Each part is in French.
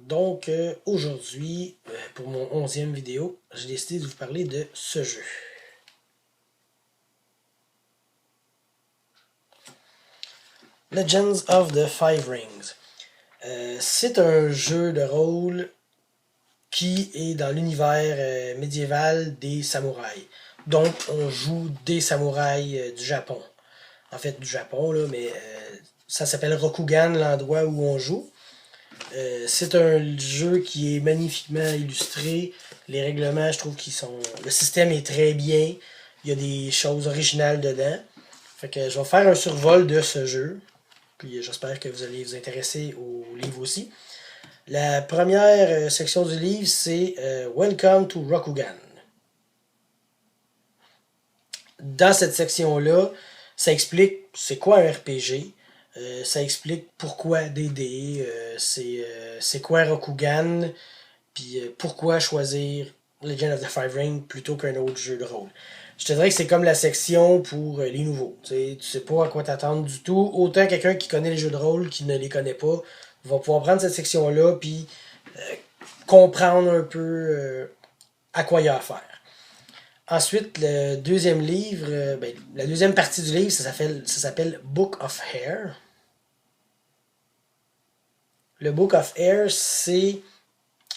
Donc aujourd'hui, pour mon 11e vidéo, j'ai décidé de vous parler de ce jeu. Legends of the Five Rings. C'est un jeu de rôle qui est dans l'univers médiéval des samouraïs. Donc on joue des samouraïs du Japon. En fait du Japon, là, mais ça s'appelle Rokugan, l'endroit où on joue. C'est un jeu qui est magnifiquement illustré. Les règlements, je trouve qu'ils sont... Le système est très bien. Il y a des choses originales dedans. Fait que je vais faire un survol de ce jeu. Puis j'espère que vous allez vous intéresser au livre aussi. La première section du livre, c'est Welcome to Rokugan. Dans cette section-là, ça explique c'est quoi un RPG. Ça explique pourquoi DD, c'est quoi Rokugan, puis pourquoi choisir Legend of the Five Rings plutôt qu'un autre jeu de rôle. Je te dirais que c'est comme la section pour les nouveaux. Tu sais pas à quoi t'attendre du tout. Autant quelqu'un qui connaît les jeux de rôle qui ne les connaît pas va pouvoir prendre cette section-là puis comprendre un peu à quoi il y a à faire. Ensuite, le deuxième livre, la deuxième partie du livre, ça s'appelle Book of Hair. Le Book of Hair, c'est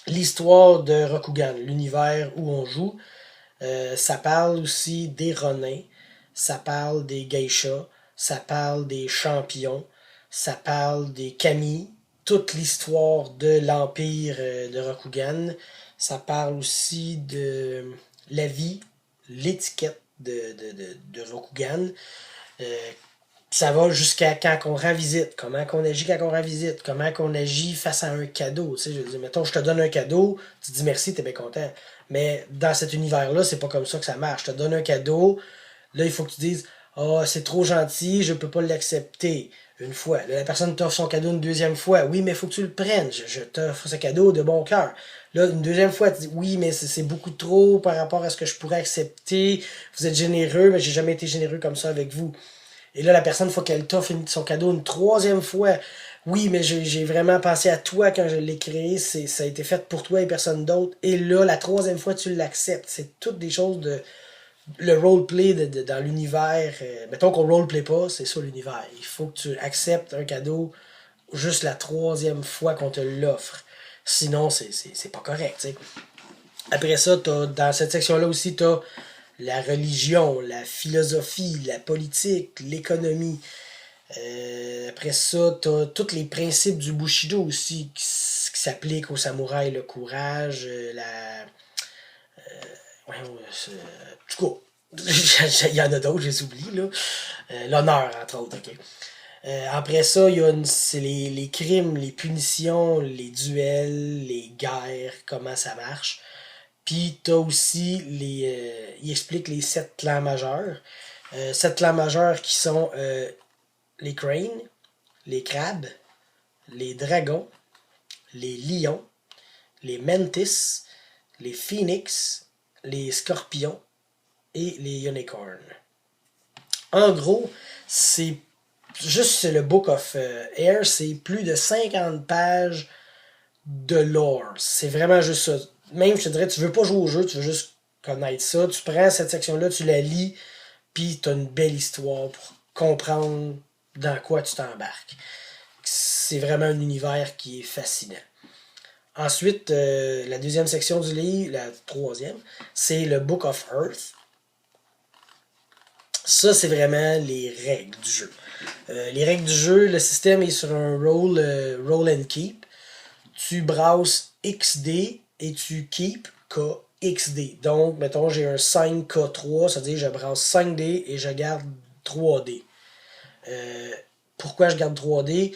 l'histoire de Rokugan, l'univers où on joue. Ça parle aussi des Ronins, ça parle des geishas, ça parle des champions, ça parle des kami, toute l'histoire de l'empire de Rokugan. Ça parle aussi de la vie, l'étiquette de Rokugan. Ça va jusqu'à quand on rend visite, comment qu'on agit quand on rend visite, comment qu'on agit face à un cadeau. Tu sais, je veux dire, mettons, je te donne un cadeau, tu te dis merci, t'es bien content. Mais dans cet univers-là, c'est pas comme ça que ça marche. Je te donne un cadeau, là, il faut que tu dises ah, c'est trop gentil, je peux pas l'accepter une fois. Là, la personne t'offre son cadeau une deuxième fois. Oui, mais il faut que tu le prennes. Je t'offre ce cadeau de bon cœur. Là, une deuxième fois, tu dis oui, mais c'est beaucoup trop par rapport à ce que je pourrais accepter. Vous êtes généreux, mais j'ai jamais été généreux comme ça avec vous. Et là, la personne, il faut qu'elle t'offre son cadeau une troisième fois. Oui, mais j'ai vraiment pensé à toi quand je l'ai créé. Ça a été fait pour toi et personne d'autre. Et là, la troisième fois, tu l'acceptes. C'est toutes des choses de... Le roleplay dans l'univers. Mettons qu'on roleplay pas, c'est ça l'univers. Il faut que tu acceptes un cadeau juste la troisième fois qu'on te l'offre. Sinon, c'est pas correct, t'sais. Après ça, dans cette section-là aussi, tu as la religion, la philosophie, la politique, l'économie. Après ça, tu as tous les principes du Bushido aussi qui s'appliquent aux samouraïs, le courage, ouais, en tout cas, il y en a d'autres, j'ai oublié, là. L'honneur, entre autres, ok. Après ça, c'est les crimes, les punitions, les duels, les guerres, comment ça marche. Puis t'as aussi il explique les 7 clans majeurs. 7 clans majeurs qui sont les cranes, les crabes, les dragons, les lions, les mantis, les phoenix, les scorpions et les unicorns. En gros, c'est juste le Book of Air, c'est plus de 50 pages de lore. C'est vraiment juste ça. Même, je te dirais, tu veux pas jouer au jeu, tu veux juste connaître ça. Tu prends cette section-là, tu la lis, puis tu as une belle histoire pour comprendre dans quoi tu t'embarques. C'est vraiment un univers qui est fascinant. Ensuite, la deuxième section du livre, la troisième, c'est le Book of Earth. Ça, c'est vraiment les règles du jeu. Les règles du jeu, le système est sur un roll and keep. Tu brasses XD et tu keep KXD. Donc, mettons, j'ai un 5K3, c'est-à-dire je brasse 5D et je garde 3D. Pourquoi je garde 3D?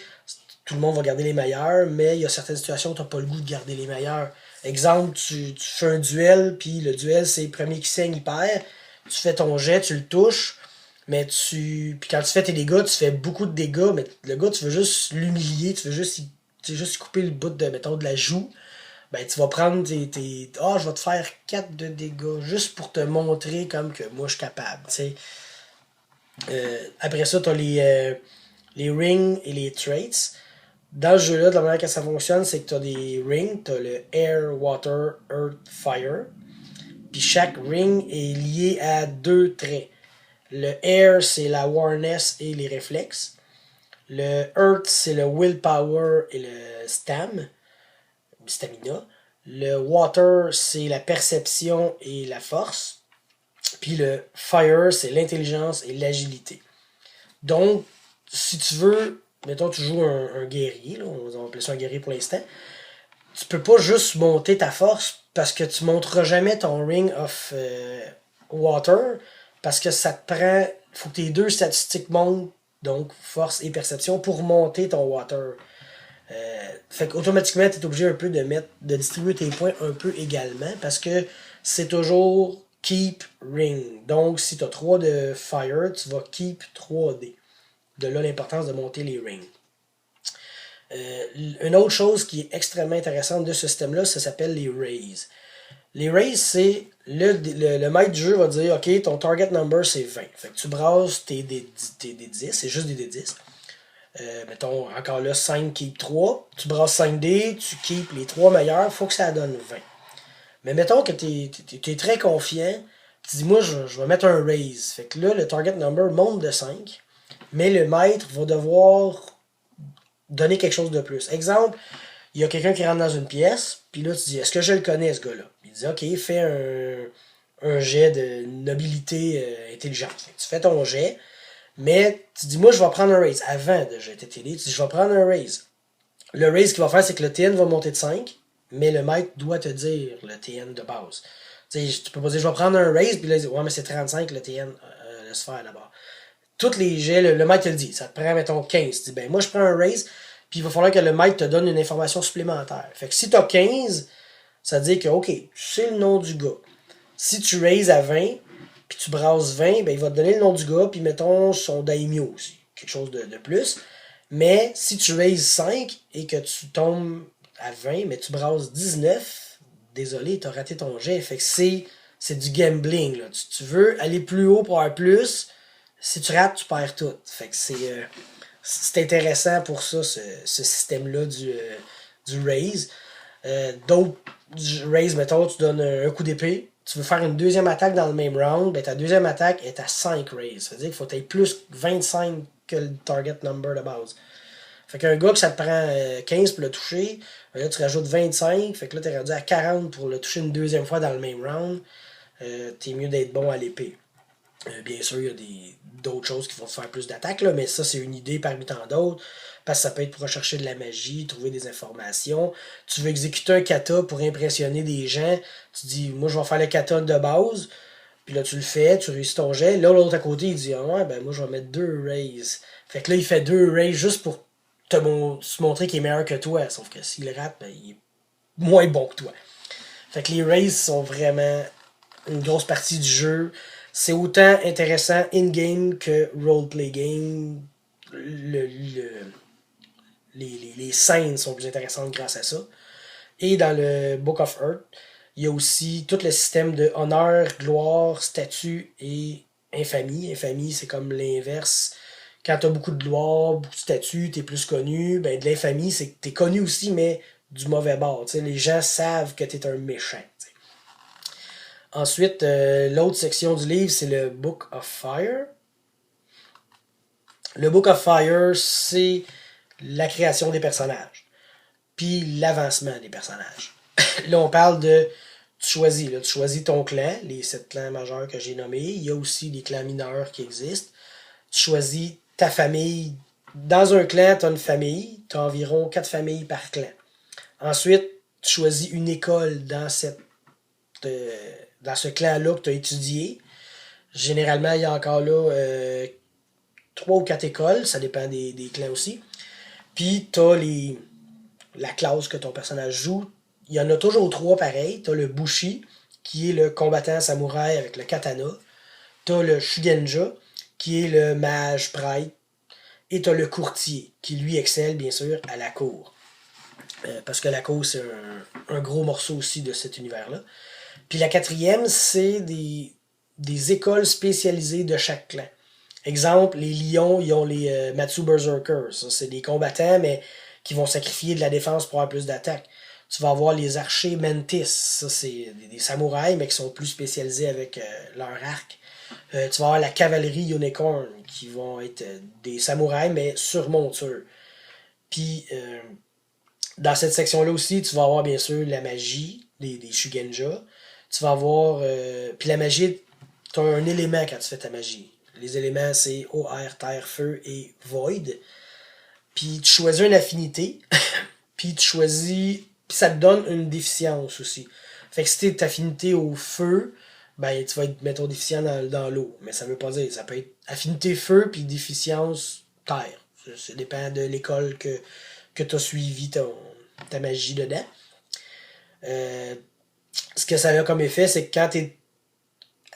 Tout le monde va garder les meilleurs, mais il y a certaines situations où tu n'as pas le goût de garder les meilleurs. Exemple, tu fais un duel, puis le duel, c'est le premier qui saigne, il perd. Tu fais ton jet, tu le touches, mais puis quand tu fais tes dégâts, tu fais beaucoup de dégâts, mais le gars, tu veux juste l'humilier, tu veux juste couper le bout de la joue. Ben, tu vas prendre je vais te faire 4 de dégâts, juste pour te montrer comme que moi, je suis capable, tu sais. Après ça, tu as les rings et les traits. Dans ce jeu-là, de la manière que ça fonctionne, c'est que tu as des rings. Tu as le Air, Water, Earth, Fire. Puis chaque ring est lié à 2 traits. Le Air, c'est la Awareness et les réflexes. Le Earth, c'est le Willpower et le Stamina. Le Water, c'est la perception et la force. Puis le Fire, c'est l'intelligence et l'agilité. Donc, si tu veux, mettons, tu joues un guerrier, là, on va appeler ça un guerrier pour l'instant, tu peux pas juste monter ta force parce que tu monteras jamais ton Ring of Water parce que ça te prend. Faut que tes 2 statistiques montent, donc force et perception, pour monter ton Water. Fait qu'automatiquement, tu es obligé un peu de distribuer tes points un peu également parce que c'est toujours keep ring. Donc, si tu as 3 de fire, tu vas keep 3D. De là l'importance de monter les rings. Une autre chose qui est extrêmement intéressante de ce système-là, ça s'appelle les rays. Les rays, c'est le maître du jeu va dire ok, ton target number c'est 20. Fait que tu brasses tes D10, c'est juste des D10. Mettons, encore là, 5 keep 3. Tu brasses 5 dés, tu keep les 3 meilleurs, faut que ça donne 20. Mais mettons que tu es très confiant, tu dis moi je vais mettre un raise. Fait que là, le target number monte de 5, mais le maître va devoir donner quelque chose de plus. Exemple, il y a quelqu'un qui rentre dans une pièce, puis là tu dis est-ce que je le connais ce gars-là? Il dit ok, fais un jet de nobilité intelligente. Tu fais ton jet, mais tu dis moi je vais prendre un raise. Avant de jeter tes dés, tu dis je vais prendre un raise. Le raise qu'il va faire, c'est que le TN va monter de 5, mais le maître doit te dire le TN de base. Tu peux pas dire je vais prendre un raise, puis là il dit ouais mais c'est 35 le TN, laisse faire là-bas. Tous les jets, le maître te le dit. Ça te prend, mettons, 15. Tu dis, ben moi je prends un raise, puis il va falloir que le maître te donne une information supplémentaire. Fait que si tu as 15, ça veut dire que, ok, tu sais le nom du gars. Si tu raises à 20, puis tu brasses 20, ben il va te donner le nom du gars, puis mettons son daimyo aussi. Quelque chose de plus. Mais si tu raises 5 et que tu tombes à 20, mais tu brasses 19, désolé, tu as raté ton jet. Fait que c'est du gambling. Là. Tu veux aller plus haut pour avoir plus. Si tu rates, tu perds tout. Fait que c'est intéressant pour ça, ce système-là du raise. D'autres raise, mettons, tu donnes un coup d'épée. Tu veux faire une deuxième attaque dans le même round, ben ta deuxième attaque est à 5 raise. Ça veut dire qu'il faut être plus 25 que le target number de base. Fait qu'un gars que ça te prend 15 pour le toucher, là tu rajoutes 25, fait que là t'es rendu à 40 pour le toucher une deuxième fois dans le même round. T'es mieux d'être bon à l'épée. Bien sûr, il y a d'autres choses qui vont te faire plus d'attaques, mais ça, c'est une idée parmi tant d'autres. Parce que ça peut être pour rechercher de la magie, trouver des informations. Tu veux exécuter un kata pour impressionner des gens. Tu dis, moi, je vais faire le kata de base. Puis là, tu le fais, tu réussis ton jet. Là, l'autre à côté, il dit, ah ouais, ben moi, je vais mettre 2 raises. Fait que là, il fait 2 raises juste pour se montrer qu'il est meilleur que toi. Sauf que s'il rate, ben, il est moins bon que toi. Fait que les raises sont vraiment une grosse partie du jeu. C'est autant intéressant in-game que roleplay game. Les scènes sont plus intéressantes grâce à ça. Et dans le Book of Earth, il y a aussi tout le système de honneur, gloire, statut et infamie. Infamie, c'est comme l'inverse. Quand tu as beaucoup de gloire, beaucoup de statut, tu es plus connu. Ben, de l'infamie, c'est que tu es connu aussi, mais du mauvais bord. T'sais, les gens savent que tu es un méchant. T'sais. Ensuite, l'autre section du livre, c'est le Book of Fire. Le Book of Fire, c'est la création des personnages. Puis l'avancement des personnages. Là, on parle de... Tu choisis ton clan, les 7 clans majeurs que j'ai nommés. Il y a aussi des clans mineurs qui existent. Tu choisis ta famille. Dans un clan, tu as une famille. Tu as environ 4 familles par clan. Ensuite, tu choisis une école dans ce clan-là que tu as étudié. Généralement, il y a encore là 3 ou 4 écoles. Ça dépend des clans aussi. Puis, tu as la classe que ton personnage joue. Il y en a toujours 3 pareils. Tu as le Bushi, qui est le combattant samouraï avec le katana. Tu as le Shugenja, qui est le mage prêtre. Et tu as le courtier, qui lui excelle, bien sûr, à la cour. Parce que la cour, c'est un gros morceau aussi de cet univers-là. Puis la 4e, c'est des écoles spécialisées de chaque clan. Exemple, les lions, ils ont les Matsu Berserkers. Ça, c'est des combattants, mais qui vont sacrifier de la défense pour avoir plus d'attaque. Tu vas avoir les archers Mantis, ça c'est des samouraïs, mais qui sont plus spécialisés avec leur arc. Tu vas avoir la cavalerie Unicorn, qui vont être des samouraïs, mais sur monture. Puis, dans cette section-là aussi, tu vas avoir bien sûr la magie, des Shugenja. Tu vas avoir... puis la magie, tu as un élément quand tu fais ta magie. Les éléments, c'est eau, air, terre, feu et void. Puis tu choisis une affinité. Puis tu choisis... Puis ça te donne une déficience aussi. Fait que si t'es affinité au feu, ben tu vas être, mettons, déficient dans l'eau. Mais ça veut pas dire. Ça peut être affinité feu puis déficience terre. Ça dépend de l'école que tu as suivi ta magie dedans. Ce que ça a comme effet, c'est que quand tu es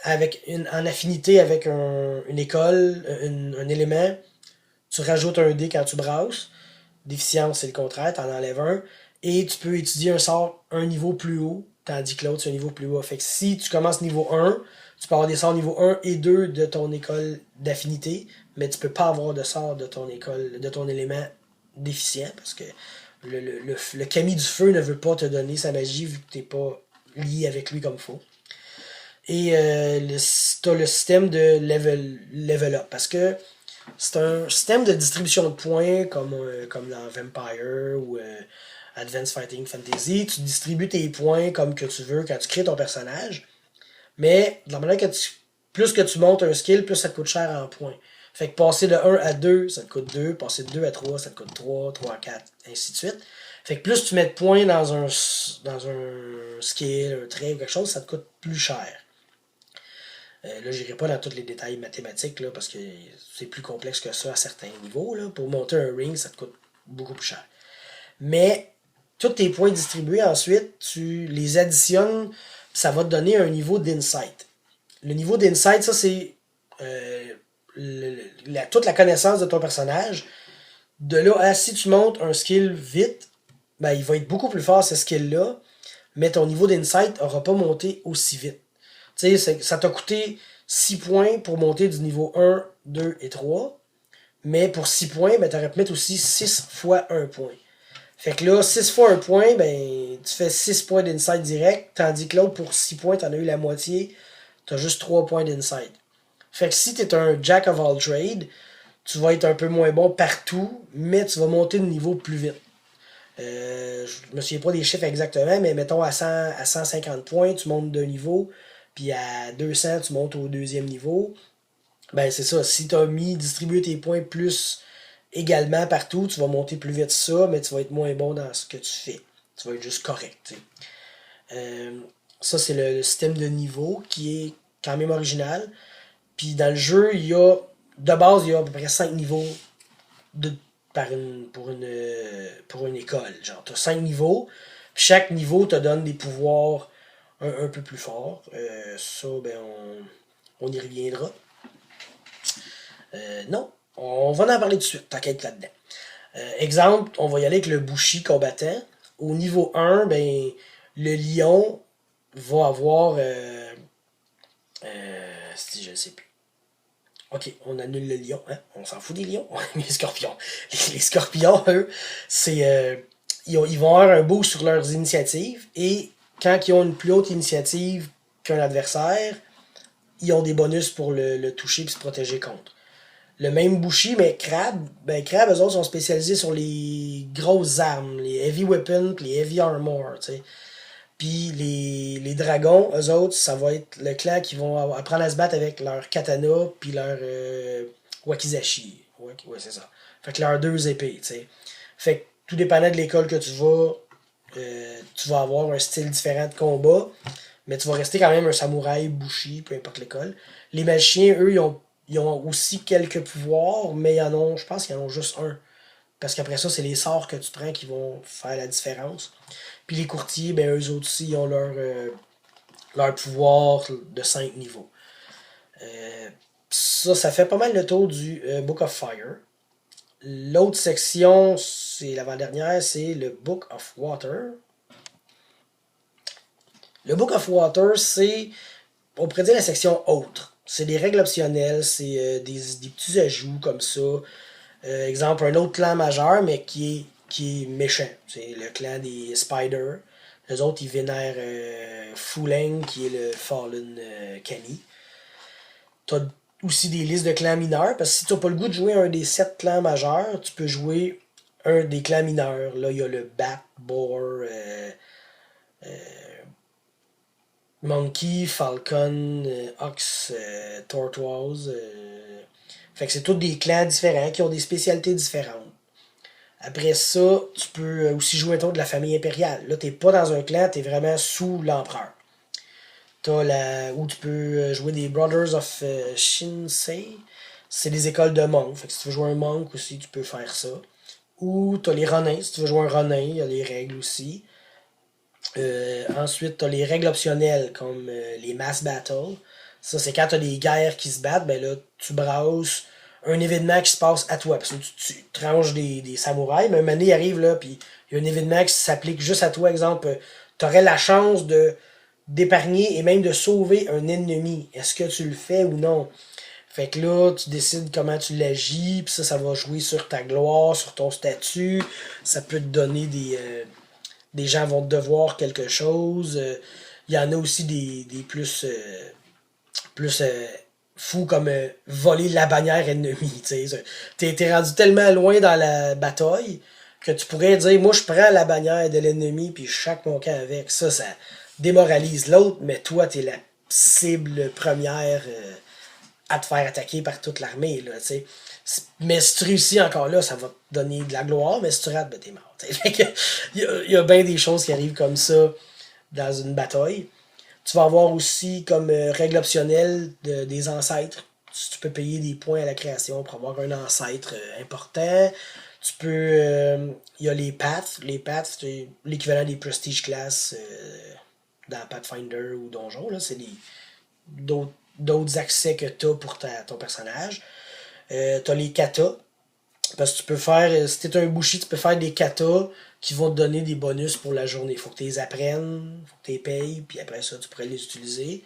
en affinité avec une école, un élément, tu rajoutes un dé quand tu brasses. Déficience, c'est le contraire, tu en enlèves un. Et tu peux étudier un sort un niveau plus haut, tandis que l'autre, c'est un niveau plus bas. Fait que si tu commences niveau 1, tu peux avoir des sorts niveau 1 et 2 de ton école d'affinité, mais tu peux pas avoir de sort de ton école, de ton élément déficient, parce que le Kami du feu ne veut pas te donner sa magie vu que tu n'es pas lié avec lui comme il faut. Et tu as le système de level up, parce que c'est un système de distribution de points comme dans Vampire ou Advanced Fighting Fantasy. Tu distribues tes points comme que tu veux quand tu crées ton personnage. Mais de la manière que plus que tu montes un skill, plus ça te coûte cher en points. Fait que passer de 1 à 2, ça te coûte 2. Passer de 2 à 3, ça te coûte 3. 3 à 4, ainsi de suite. Fait que plus tu mets de points dans un skill, un trait ou quelque chose, ça te coûte plus cher. Là, je n'irai pas dans tous les détails mathématiques, là, parce que c'est plus complexe que ça à certains niveaux. Là. Pour monter un ring, ça te coûte beaucoup plus cher. Mais tous tes points distribués, ensuite, tu les additionnes, ça va te donner un niveau d'insight. Le niveau d'insight, ça, c'est toute la connaissance de ton personnage. De là à si tu montes un skill vite, ben, il va être beaucoup plus fort ce skill-là, mais ton niveau d'insight n'aura pas monté aussi vite. Tu sais, ça t'a coûté 6 points pour monter du niveau 1, 2 et 3. Mais pour 6 points, ben, tu aurais pu mettre aussi 6 fois 1 point. Fait que là, 6 fois 1 point, ben, tu fais 6 points d'insight direct. Tandis que l'autre, pour 6 points, tu en as eu la moitié. Tu as juste 3 points d'insight. Fait que si tu es un Jack of all trades, tu vas être un peu moins bon partout, mais tu vas monter de niveau plus vite. Je me souviens pas des chiffres exactement, mais mettons à 150 points, tu montes d'un niveau. Puis à 200, tu montes au deuxième niveau. Ben c'est ça, si tu as distribué tes points plus également partout, tu vas monter plus vite ça, mais tu vas être moins bon dans ce que tu fais. Tu vas être juste correct. Ça, c'est le système de niveau qui est quand même original. Puis dans le jeu, de base, il y a à peu près 5 niveaux pour une école. Genre, tu as 5 niveaux. Puis chaque niveau te donne des pouvoirs un peu plus forts. Ça, ben, on y reviendra. Non, on va en parler tout de suite, t'inquiète là-dedans. Exemple, on va y aller avec le Bushi combattant. Au niveau 1, ben, le lion va avoir... si je ne sais plus. Ok, on annule le lion. Hein? On s'en fout des lions. Les scorpions. Les scorpions, eux, c'est... ils vont avoir un boost sur leurs initiatives. Et quand ils ont une plus haute initiative qu'un adversaire, ils ont des bonus pour le toucher et se protéger contre. Le même Bushi, mais Crab, eux autres sont spécialisés sur les grosses armes, les heavy weapons, les heavy armor, tu sais. Puis les dragons, eux autres, ça va être le clan qui vont apprendre à se battre avec leur katana puis leur wakizashi. Ouais, c'est ça. Fait que leurs 2 épées, tu sais. Fait que tout dépendant de l'école que tu vas avoir un style différent de combat, mais tu vas rester quand même un samouraï, Bushi, peu importe l'école. Les magiciens, eux, ils ont aussi quelques pouvoirs, mais je pense qu'ils en ont juste un. Parce qu'après ça, c'est les sorts que tu prends qui vont faire la différence. Puis les courtiers, ben eux autres aussi, ils ont leur pouvoir de 5 niveaux. Ça fait pas mal le tour du Book of Fire. L'autre section, c'est l'avant-dernière, c'est le Book of Water. Le Book of Water, c'est, on pourrait dire, la section autre. C'est des règles optionnelles, c'est des petits ajouts comme ça. Exemple, un autre clan majeur, mais qui est qui est méchant. C'est le clan des Spiders. Les autres, ils vénèrent Fuleng, qui est le Fallen Kami. T'as aussi des listes de clans mineurs, parce que si tu n'as pas le goût de jouer un des 7 clans majeurs, tu peux jouer un des clans mineurs. Là, il y a le Bat, Boar, Monkey, Falcon, Ox, Tortoise. Fait que c'est tous des clans différents qui ont des spécialités différentes. Après ça, tu peux aussi jouer un tour de la famille impériale. Là, t'es pas dans un clan, t'es vraiment sous l'empereur. Où tu peux jouer des Brothers of Shinsei. C'est des écoles de monks. Fait que si tu veux jouer un monk aussi, tu peux faire ça. Ou t'as les Ronins. Si tu veux jouer un Ronin, il y a les règles aussi. Ensuite, t'as les règles optionnelles comme les Mass Battles. Ça, c'est quand t'as des guerres qui se battent, ben là, tu brasses un événement qui se passe à toi. Parce que tu tranches des samouraïs, mais un moment donné, il arrive là, puis il y a un événement qui s'applique juste à toi. Exemple, t'aurais la chance d'épargner et même de sauver un ennemi. Est-ce que tu le fais ou non? Fait que là, tu décides comment tu l'agis, puis ça va jouer sur ta gloire, sur ton statut. Ça peut te donner des gens vont te devoir quelque chose. Il y en a aussi des plus fous comme voler la bannière ennemie. T'es rendu tellement loin dans la bataille que tu pourrais dire moi je prends la bannière de l'ennemi puis je chaque mon camp avec. Ça démoralise l'autre, mais toi t'es la cible première à te faire attaquer par toute l'armée. Là, t'sais. Mais si tu réussis encore là, ça va te donner de la gloire, mais si tu rates, ben t'es mort. Il y a bien des choses qui arrivent comme ça dans une bataille. Tu vas avoir aussi comme règle optionnelle des ancêtres. Tu peux payer des points à la création pour avoir un ancêtre important. Tu peux. Il y a les paths. Les paths, c'est l'équivalent des prestige class dans Pathfinder ou Donjon. Là. C'est d'autres accès que tu as pour ton personnage. Tu as les katas. Parce que tu peux faire, si t'es un bushi, tu peux faire des katas qui vont te donner des bonus pour la journée. Il faut que tu les apprennes, faut que tu les payes, puis après ça, tu pourrais les utiliser.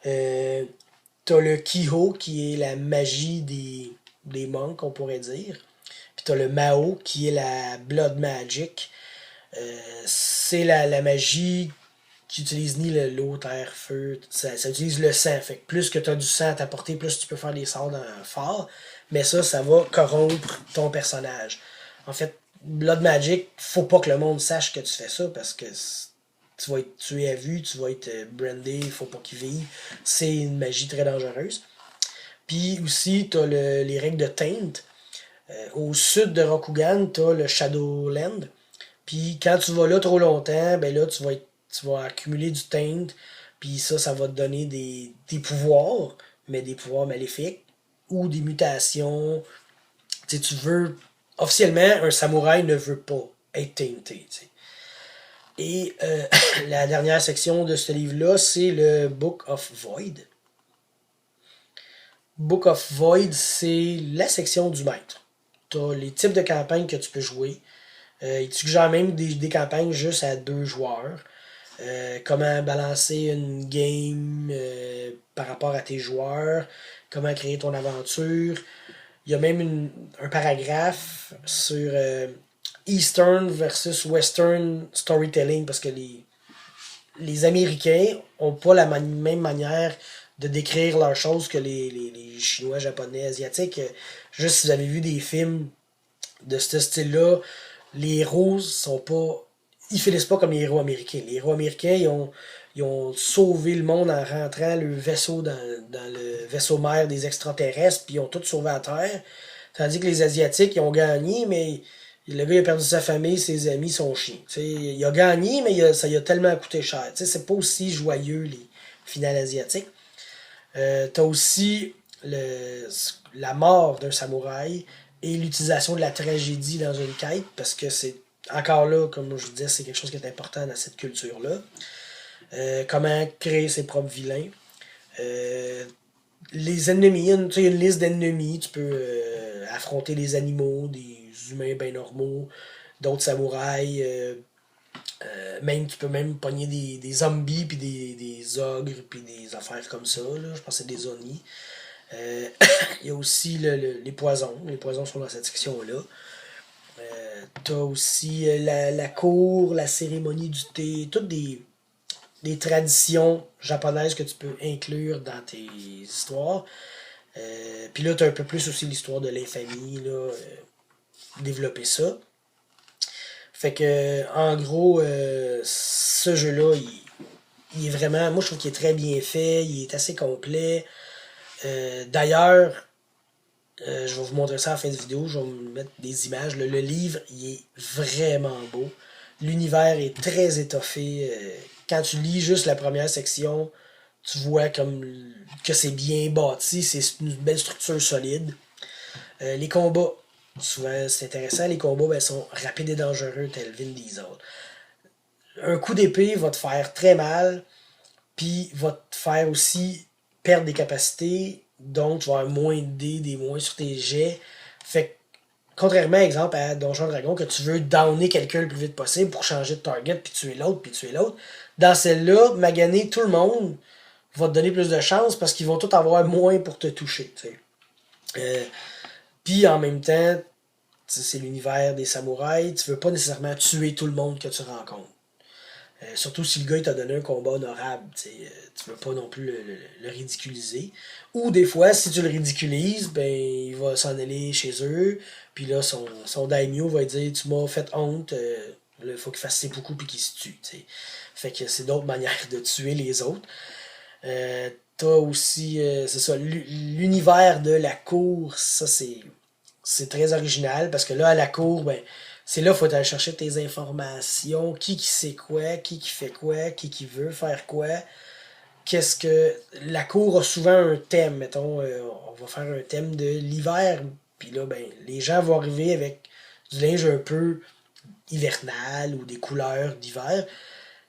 T'as le Kiho, qui est la magie des monks, on pourrait dire. Puis t'as le Mao, qui est la Blood Magic. C'est la magie qui utilise ni l'eau, terre, feu. Ça utilise le sang. Fait que plus que tu as du sang à t'apporter, plus tu peux faire des sorts forts. Mais ça va corrompre ton personnage. En fait, Blood Magic, faut pas que le monde sache que tu fais ça parce que tu vas être tué à vue, tu vas être brandé, faut pas qu'il vive. C'est une magie très dangereuse. Puis aussi, tu as les règles de Taint. Au sud de Rokugan, tu as le Shadowland. Puis quand tu vas là trop longtemps, ben là, tu vas accumuler du Taint. Puis ça va te donner des pouvoirs, mais des pouvoirs maléfiques. Ou des mutations. T'sais, tu veux. Officiellement, un samouraï ne veut pas être tainté. T'sais. Et la dernière section de ce livre-là, c'est le Book of Void. Book of Void, c'est la section du maître. Tu as les types de campagnes que tu peux jouer. Il suggère même des campagnes juste à 2 joueurs. Comment balancer une game par rapport à tes joueurs. Comment créer ton aventure. Il y a même un paragraphe sur Eastern versus Western storytelling parce que les Américains ont pas la même manière de décrire leurs choses que les Chinois, Japonais, Asiatiques. Juste si vous avez vu des films de ce style-là, les héros sont pas. Ils finissent pas comme les héros américains. Les héros américains, ils ont sauvé le monde en rentrant le vaisseau dans le vaisseau mère des extraterrestres, puis ils ont tout sauvé à terre. Tandis que les Asiatiques, ils ont gagné, mais le gars il a perdu sa famille, ses amis, son chien. T'sais, il a gagné, mais ça lui a tellement coûté cher. T'sais, c'est pas aussi joyeux les finales asiatiques. T'as aussi la mort d'un samouraï et l'utilisation de la tragédie dans une quête, parce que c'est encore là, comme je vous disais, c'est quelque chose qui est important dans cette culture-là. Comment créer ses propres vilains. Les ennemis, il y a une liste d'ennemis, tu peux affronter des animaux, des humains bien normaux, d'autres samouraïs, même tu peux même pogner des zombies puis des ogres puis des affaires comme ça, là. Je pense que c'est des oni. Il y a aussi les poisons. Les poisons sont dans cette section-là. T'as aussi la cour, la cérémonie du thé, toutes des traditions japonaises que tu peux inclure dans tes histoires. Puis là, t'as un peu plus aussi l'histoire de l'infamie, là, développer ça. Fait que, en gros, ce jeu-là, il est vraiment, moi je trouve qu'il est très bien fait, il est assez complet. D'ailleurs, je vais vous montrer ça à la fin de vidéo, je vais vous mettre des images. Le livre, il est vraiment beau. L'univers est très étoffé. Quand tu lis juste la première section, tu vois comme que c'est bien bâti, c'est une belle structure solide. Les combats, souvent c'est intéressant, les combats ben, sont rapides et dangereux, tel Vin Diesel. Un coup d'épée va te faire très mal, puis va te faire aussi perdre des capacités, donc tu vas avoir moins de dés, des moins sur tes jets. Fait que, contrairement, exemple, à Donjon Dragon, que tu veux downer quelqu'un le plus vite possible pour changer de target, puis tuer l'autre, puis tuer l'autre, dans celle-là, maganer tout le monde va te donner plus de chance parce qu'ils vont tous avoir moins pour te toucher. Puis en même temps, c'est l'univers des samouraïs, tu veux pas nécessairement tuer tout le monde que tu rencontres. Surtout si le gars il t'a donné un combat honorable, tu veux pas non plus le ridiculiser. Ou des fois, si tu le ridiculises, ben il va s'en aller chez eux, puis là son daimyo va dire tu m'as fait honte, il faut qu'il fasse ses beaucoup puis qu'il se tue. T'sais. Fait que c'est d'autres manières de tuer les autres. T'as aussi, c'est ça, l'univers de la cour, ça c'est très original parce que là, à la cour, ben, c'est là qu'il faut aller chercher tes informations, qui sait quoi, qui fait quoi, qui veut faire quoi. Qu'est-ce que. La cour a souvent un thème, mettons, on va faire un thème de l'hiver, puis là, ben, les gens vont arriver avec du linge un peu hivernal ou des couleurs d'hiver.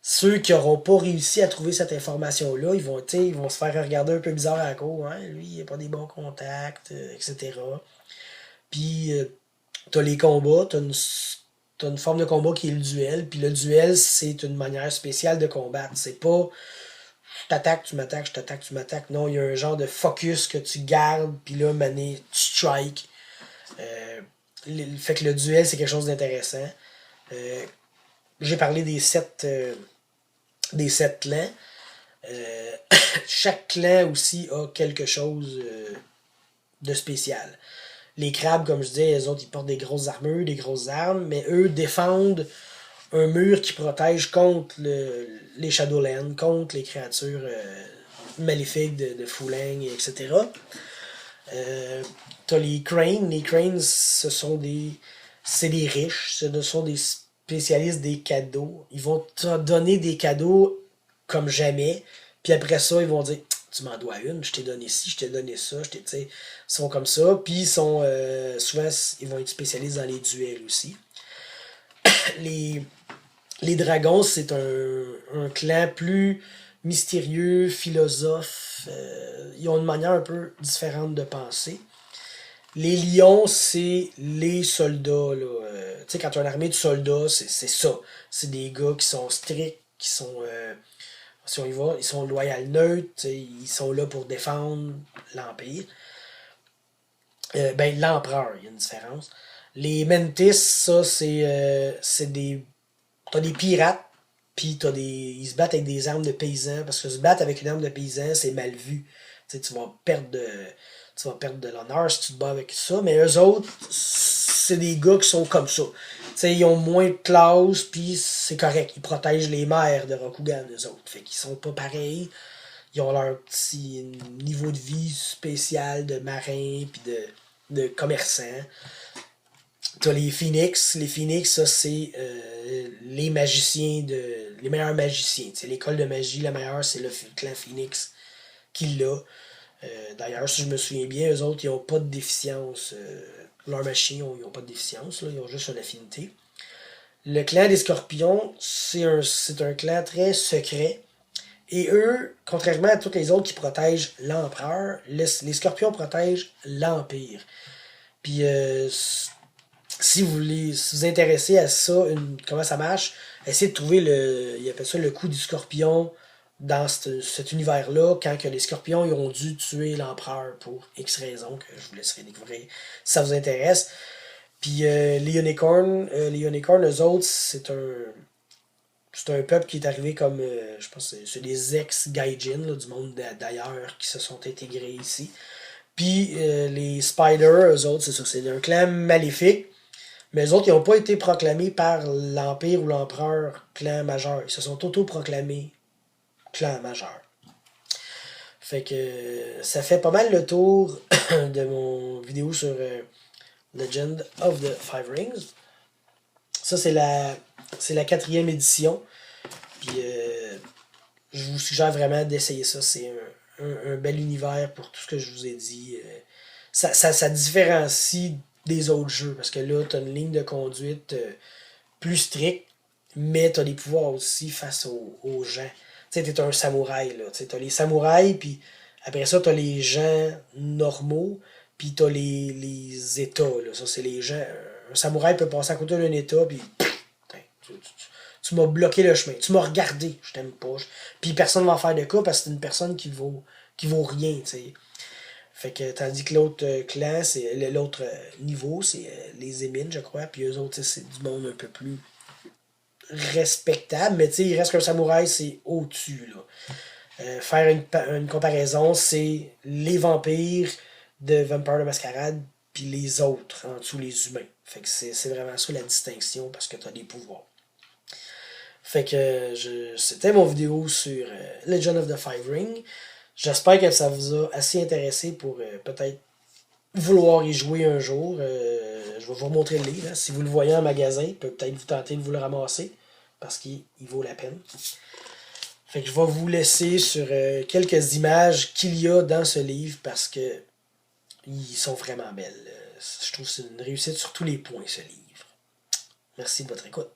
Ceux qui n'auront pas réussi à trouver cette information-là, ils vont se faire regarder un peu bizarre à la cour. Hein? Lui, il n'a pas des bons contacts, etc. Puis, t'as les combats, t'as une forme de combat qui est le duel. Puis le duel, c'est une manière spéciale de combattre. C'est pas je t'attaque, tu m'attaques, je t'attaque, tu m'attaques. Non, il y a un genre de focus que tu gardes, puis là, mané, tu strike. Fait que le duel, c'est quelque chose d'intéressant. Euh, j'ai parlé des sept clans. Euh, chaque clan aussi a quelque chose de spécial. Les crabes, comme je disais, les autres, ils portent des grosses armures, des grosses armes, mais eux défendent un mur qui protège contre les Shadowlands, contre les créatures maléfiques de Fulang, etc. T'as les Cranes. Les Cranes, c'est des riches, ce sont des spécialistes des cadeaux. Ils vont te donner des cadeaux comme jamais, puis après ça, ils vont dire tu m'en dois une, je t'ai donné ci, je t'ai donné ça, ils sont comme ça, puis souvent, ils vont être spécialistes dans les duels aussi. Les, les dragons, c'est un clan plus mystérieux, philosophe. Ils ont une manière un peu différente de penser. Les lions, c'est les soldats. Là. Tu sais, quand tu as une armée de soldats, c'est ça. C'est des gars qui sont stricts, qui sont, si on y va, ils sont loyaux neutres, ils sont là pour défendre l'Empire. Ben, l'empereur, il y a une différence. Les Mentis, ça, c'est des. T'as des pirates, puis ils se battent avec des armes de paysans, parce que se battre avec une arme de paysan, c'est mal vu. Tu vas perdre de l'honneur si tu te bats avec ça, mais eux autres, c'est des gars qui sont comme ça. T'sais, ils ont moins de classe, puis c'est correct. Ils protègent les mers de Rokugan, eux autres. Fait qu'ils sont pas pareils. Ils ont leur petit niveau de vie spécial de marin, puis de commerçants. T'as les Phoenix. Les Phoenix, ça, c'est les magiciens les meilleurs magiciens. T'sais, l'école de magie, la meilleure, c'est le clan Phoenix qui l'a. D'ailleurs, si je me souviens bien, eux autres, ils n'ont pas de déficience. Leurs machines, ils n'ont pas de déficience, là, ils ont juste une affinité. Le clan des Scorpions, c'est un clan très secret. Et eux, contrairement à tous les autres qui protègent l'empereur, les Scorpions protègent l'Empire. Puis, si vous intéressez à ça, comment ça marche, essayez de trouver ils appellent ça le coup du Scorpion dans cet univers-là, quand que les Scorpions ils ont dû tuer l'empereur pour X raisons que je vous laisserai découvrir si ça vous intéresse. Puis les Unicorns, eux autres, c'est un peuple qui est arrivé comme, je pense, c'est des ex-Gaijin du monde d'ailleurs qui se sont intégrés ici. Puis les Spiders, eux autres, c'est ça, c'est un clan maléfique. Mais eux autres, ils n'ont pas été proclamés par l'Empire ou l'Empereur clan majeur. Ils se sont auto-proclamés clan majeur. Fait que ça fait pas mal le tour de mon vidéo sur Legend of the Five Rings. Ça, c'est la 4e édition. Puis je vous suggère vraiment d'essayer ça. C'est un bel univers pour tout ce que je vous ai dit. Ça différencie des autres jeux parce que là, tu as une ligne de conduite plus stricte, mais tu as des pouvoirs aussi face aux gens. Tu sais, tu es un samouraï. Tu as les samouraïs, puis après ça, tu as les gens normaux, puis tu as les états. Là. Ça, c'est les gens. Un samouraï peut passer à côté d'un état, puis tu m'as bloqué le chemin. Tu m'as regardé, je t'aime pas. Puis personne ne va en faire de cas parce que c'est une personne qui vaut rien, tu sais. Fait que, tandis que l'autre clan, c'est l'autre niveau, c'est les émines, je crois. Puis eux autres, c'est du monde un peu plus respectable. Mais tu sais, il reste qu'un samouraï, c'est au-dessus, là. Faire une comparaison, c'est les vampires de Vampire de Mascarade, puis les autres, en dessous, les humains. Fait que c'est vraiment ça la distinction, parce que tu as des pouvoirs. Fait que c'était mon vidéo sur Legend of the Five Ring. J'espère que ça vous a assez intéressé pour peut-être vouloir y jouer un jour. Je vais vous remontrer le livre. Hein. Si vous le voyez en magasin, peut-être vous tenter de vous le ramasser parce qu'il vaut la peine. Fait que je vais vous laisser sur quelques images qu'il y a dans ce livre parce que ils sont vraiment belles. Je trouve que c'est une réussite sur tous les points, ce livre. Merci de votre écoute.